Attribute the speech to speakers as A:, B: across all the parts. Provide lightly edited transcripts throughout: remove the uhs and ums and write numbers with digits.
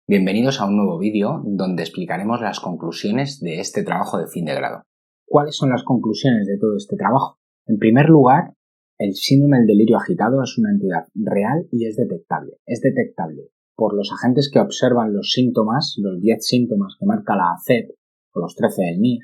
A: Bienvenidos a un nuevo vídeo donde explicaremos las conclusiones de este trabajo de fin de grado.
B: ¿Cuáles son las conclusiones de todo este trabajo? En primer lugar, el síndrome del delirio agitado es una entidad real y es detectable. Es detectable por los agentes que observan los síntomas, los 10 síntomas que marca la ACEP o los 13 del NIF,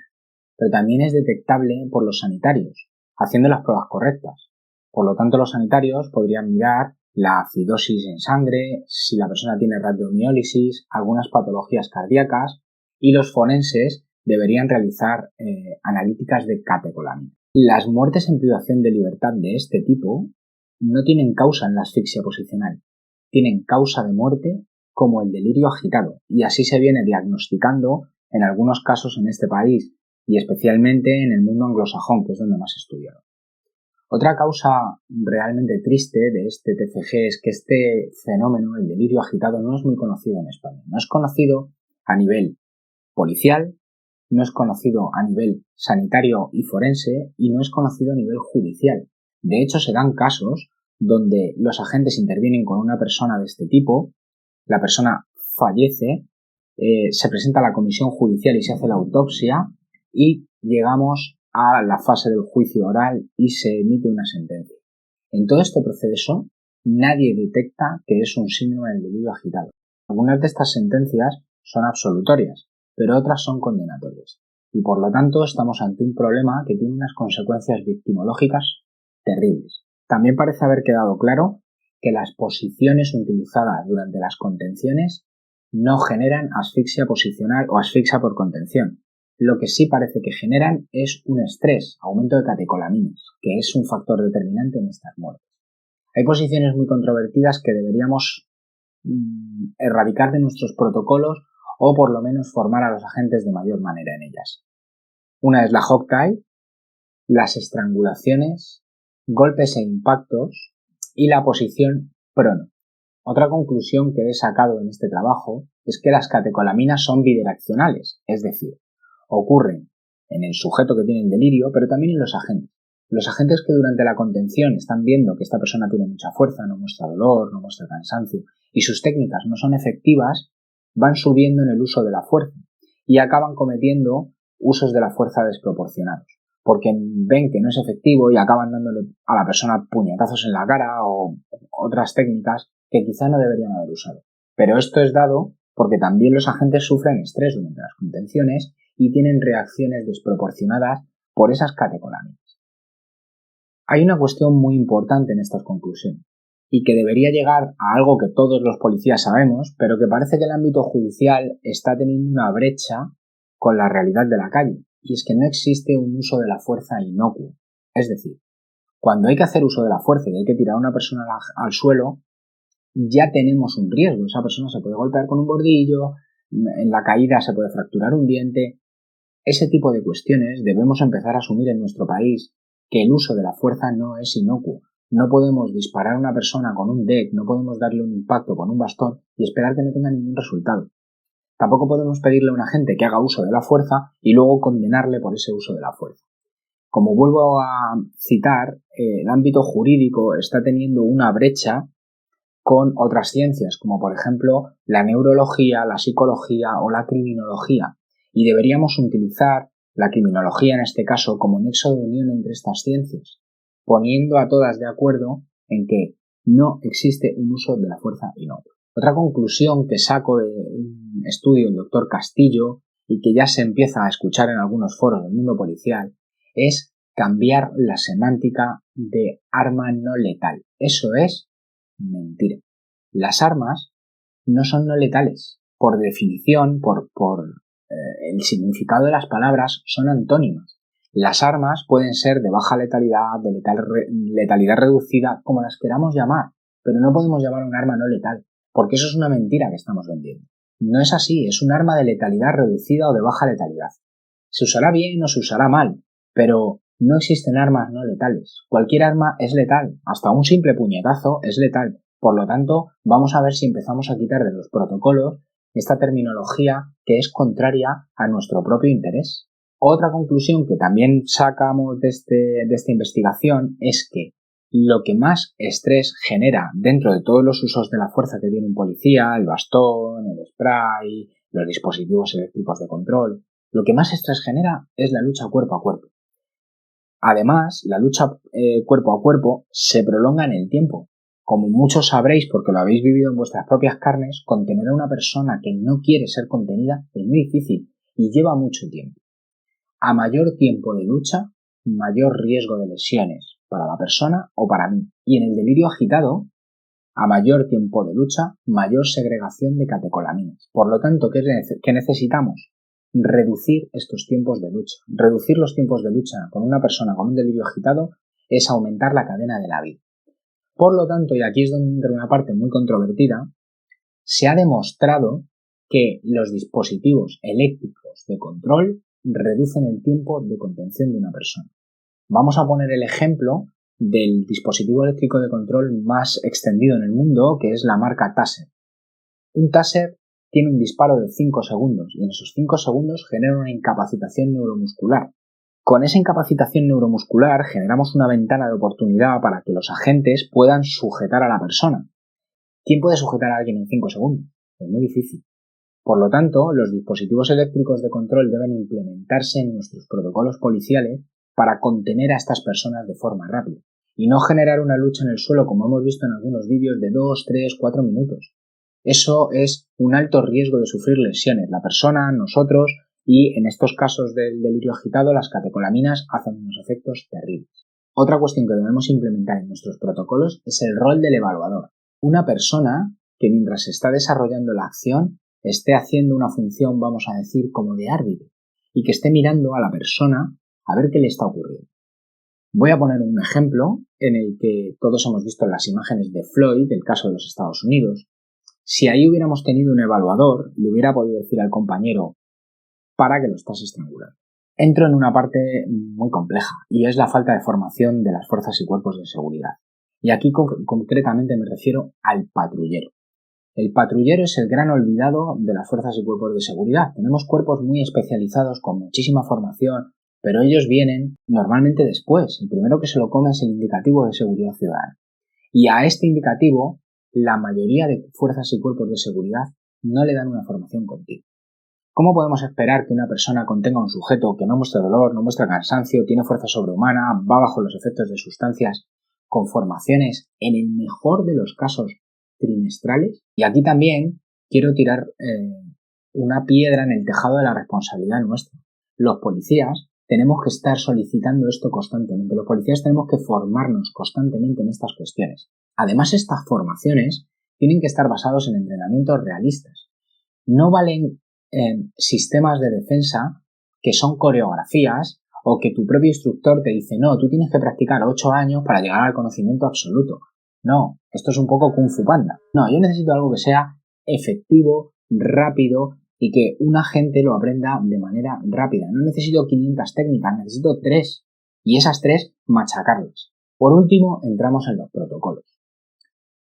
B: pero también es detectable por los sanitarios, haciendo las pruebas correctas. Por lo tanto, los sanitarios podrían mirar la acidosis en sangre, si la persona tiene radiomiólisis, algunas patologías cardíacas, y los forenses deberían realizar analíticas de catecolamina. Las muertes en privación de libertad de este tipo no tienen causa en la asfixia posicional, tienen causa de muerte como el delirio agitado, y así se viene diagnosticando en algunos casos en este país y especialmente en el mundo anglosajón, que es donde más he estudiado. Otra causa realmente triste de este TCG es que este fenómeno, el delirio agitado, no es muy conocido en España. No es conocido a nivel policial, no es conocido a nivel sanitario y forense y no es conocido a nivel judicial. De hecho, se dan casos donde los agentes intervienen con una persona de este tipo, la persona fallece, se presenta a la comisión judicial y se hace la autopsia y llegamos a la fase del juicio oral y se emite una sentencia. En todo este proceso, nadie detecta que es un síndrome del delirio agitado. Algunas de estas sentencias son absolutorias, pero otras son condenatorias. Y por lo tanto, estamos ante un problema que tiene unas consecuencias victimológicas terribles. También parece haber quedado claro que las posiciones utilizadas durante las contenciones no generan asfixia posicional o asfixia por contención. Lo que sí parece que generan es un estrés, aumento de catecolaminas, que es un factor determinante en estas muertes. Hay posiciones muy controvertidas que deberíamos erradicar de nuestros protocolos o por lo menos formar a los agentes de mayor manera en ellas. Una es la hog tie, las estrangulaciones, golpes e impactos y la posición prono. Otra conclusión que he sacado en este trabajo es que las catecolaminas son bidireccionales, es decir, ocurren en el sujeto que tiene el delirio, pero también en los agentes. Los agentes que durante la contención están viendo que esta persona tiene mucha fuerza, no muestra dolor, no muestra cansancio, y sus técnicas no son efectivas, van subiendo en el uso de la fuerza y acaban cometiendo usos de la fuerza desproporcionados, porque ven que no es efectivo y acaban dándole a la persona puñetazos en la cara o otras técnicas que quizá no deberían haber usado. Pero esto es dado porque también los agentes sufren estrés durante las contenciones y tienen reacciones desproporcionadas por esas catecolaminas. Hay una cuestión muy importante en estas conclusiones y que debería llegar a algo que todos los policías sabemos, pero que parece que el ámbito judicial está teniendo una brecha con la realidad de la calle, y es que no existe un uso de la fuerza inocuo. Es decir, cuando hay que hacer uso de la fuerza y hay que tirar a una persona al suelo, ya tenemos un riesgo. Esa persona se puede golpear con un bordillo, en la caída se puede fracturar un diente. Ese tipo de cuestiones debemos empezar a asumir en nuestro país, que el uso de la fuerza no es inocuo. No podemos disparar a una persona con un deck, no podemos darle un impacto con un bastón y esperar que no tenga ningún resultado. Tampoco podemos pedirle a un agente que haga uso de la fuerza y luego condenarle por ese uso de la fuerza. Como vuelvo a citar, el ámbito jurídico está teniendo una brecha con otras ciencias, como por ejemplo la neurología, la psicología o la criminología, y deberíamos utilizar la criminología en este caso como nexo de unión entre estas ciencias, poniendo a todas de acuerdo en que no existe un uso de la fuerza inocuo. Otra conclusión que saco de un estudio del doctor Castillo y que ya se empieza a escuchar en algunos foros del mundo policial es cambiar la semántica de arma no letal. Eso es mentira. Las armas no son no letales. Por definición, por el significado de las palabras, son antónimas. Las armas pueden ser de baja letalidad, de letalidad reducida, como las queramos llamar, pero no podemos llamar un arma no letal, porque eso es una mentira que estamos vendiendo. No es así, es un arma de letalidad reducida o de baja letalidad. Se usará bien o se usará mal, pero no existen armas no letales. Cualquier arma es letal, hasta un simple puñetazo es letal. Por lo tanto, vamos a ver si empezamos a quitar de los protocolos esta terminología que es contraria a nuestro propio interés. Otra conclusión que también sacamos de esta investigación es que lo que más estrés genera dentro de todos los usos de la fuerza que tiene un policía, el bastón, el spray, los dispositivos eléctricos de control, lo que más estrés genera es la lucha cuerpo a cuerpo. Además, la lucha cuerpo a cuerpo se prolonga en el tiempo. Como muchos sabréis porque lo habéis vivido en vuestras propias carnes, contener a una persona que no quiere ser contenida es muy difícil y lleva mucho tiempo. A mayor tiempo de lucha, mayor riesgo de lesiones para la persona o para mí. Y en el delirio agitado, a mayor tiempo de lucha, mayor segregación de catecolaminas. Por lo tanto, ¿qué necesitamos? Reducir estos tiempos de lucha. Reducir los tiempos de lucha con una persona con un delirio agitado es aumentar la cadena de la vida. Por lo tanto, y aquí es donde entra una parte muy controvertida, se ha demostrado que los dispositivos eléctricos de control reducen el tiempo de contención de una persona. Vamos a poner el ejemplo del dispositivo eléctrico de control más extendido en el mundo, que es la marca Taser. Un Taser tiene un disparo de 5 segundos y en esos 5 segundos genera una incapacitación neuromuscular. Con esa incapacitación neuromuscular generamos una ventana de oportunidad para que los agentes puedan sujetar a la persona. ¿Quién puede sujetar a alguien en 5 segundos? Es muy difícil. Por lo tanto, los dispositivos eléctricos de control deben implementarse en nuestros protocolos policiales para contener a estas personas de forma rápida y no generar una lucha en el suelo como hemos visto en algunos vídeos de 2, 3, 4 minutos. Eso es un alto riesgo de sufrir lesiones, la persona, nosotros, y en estos casos del delirio agitado las catecolaminas hacen unos efectos terribles. Otra cuestión que debemos implementar en nuestros protocolos es el rol del evaluador. Una persona que mientras se está desarrollando la acción esté haciendo una función, vamos a decir, como de árbitro y que esté mirando a la persona a ver qué le está ocurriendo. Voy a poner un ejemplo en el que todos hemos visto las imágenes de Floyd, del caso de los Estados Unidos. Si ahí hubiéramos tenido un evaluador, le hubiera podido decir al compañero: para que lo estás estrangulando. Entro en una parte muy compleja y es la falta de formación de las fuerzas y cuerpos de seguridad. Y aquí concretamente me refiero al patrullero. El patrullero es el gran olvidado de las fuerzas y cuerpos de seguridad. Tenemos cuerpos muy especializados con muchísima formación, pero ellos vienen normalmente después. El primero que se lo come es el indicativo de seguridad ciudadana. Y a este indicativo, la mayoría de fuerzas y cuerpos de seguridad no le dan una formación continua. ¿Cómo podemos esperar que una persona contenga un sujeto que no muestra dolor, no muestra cansancio, tiene fuerza sobrehumana, va bajo los efectos de sustancias, con formaciones, en el mejor de los casos, trimestrales? Y aquí también quiero tirar una piedra en el tejado de la responsabilidad nuestra. Los policías tenemos que estar solicitando esto constantemente. Los policías tenemos que formarnos constantemente en estas cuestiones. Además, estas formaciones tienen que estar basados en entrenamientos realistas. No valen sistemas de defensa que son coreografías o que tu propio instructor te dice: no, tú tienes que practicar 8 años para llegar al conocimiento absoluto. No, esto es un poco Kung Fu Panda. No, yo necesito algo que sea efectivo, rápido y que un agente lo aprenda de manera rápida. No necesito 500 técnicas, necesito 3 y esas 3 machacarlas. Por último, entramos en los protocolos.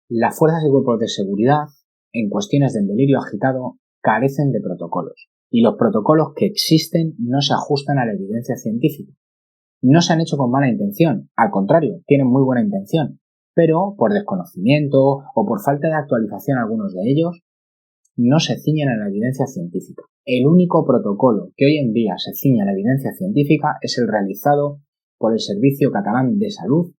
B: Las fuerzas y cuerpos de seguridad, en cuestiones del delirio agitado, carecen de protocolos y los protocolos que existen no se ajustan a la evidencia científica. No se han hecho con mala intención, al contrario, tienen muy buena intención, pero por desconocimiento o por falta de actualización algunos de ellos no se ciñen a la evidencia científica. El único protocolo que hoy en día se ciñe a la evidencia científica es el realizado por el Servicio Catalán de Salud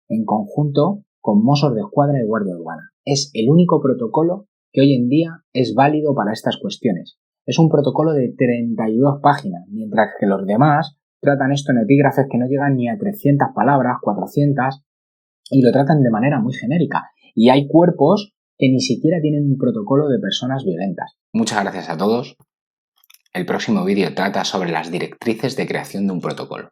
B: en conjunto con Mossos d'Esquadra y Guardia Urbana. Es el único protocolo que hoy en día es válido para estas cuestiones. Es un protocolo de 32 páginas, mientras que los demás tratan esto en epígrafes que no llegan ni a 300 palabras, 400, y lo tratan de manera muy genérica. Y hay cuerpos que ni siquiera tienen un protocolo de personas violentas.
A: Muchas gracias a todos. El próximo vídeo trata sobre las directrices de creación de un protocolo.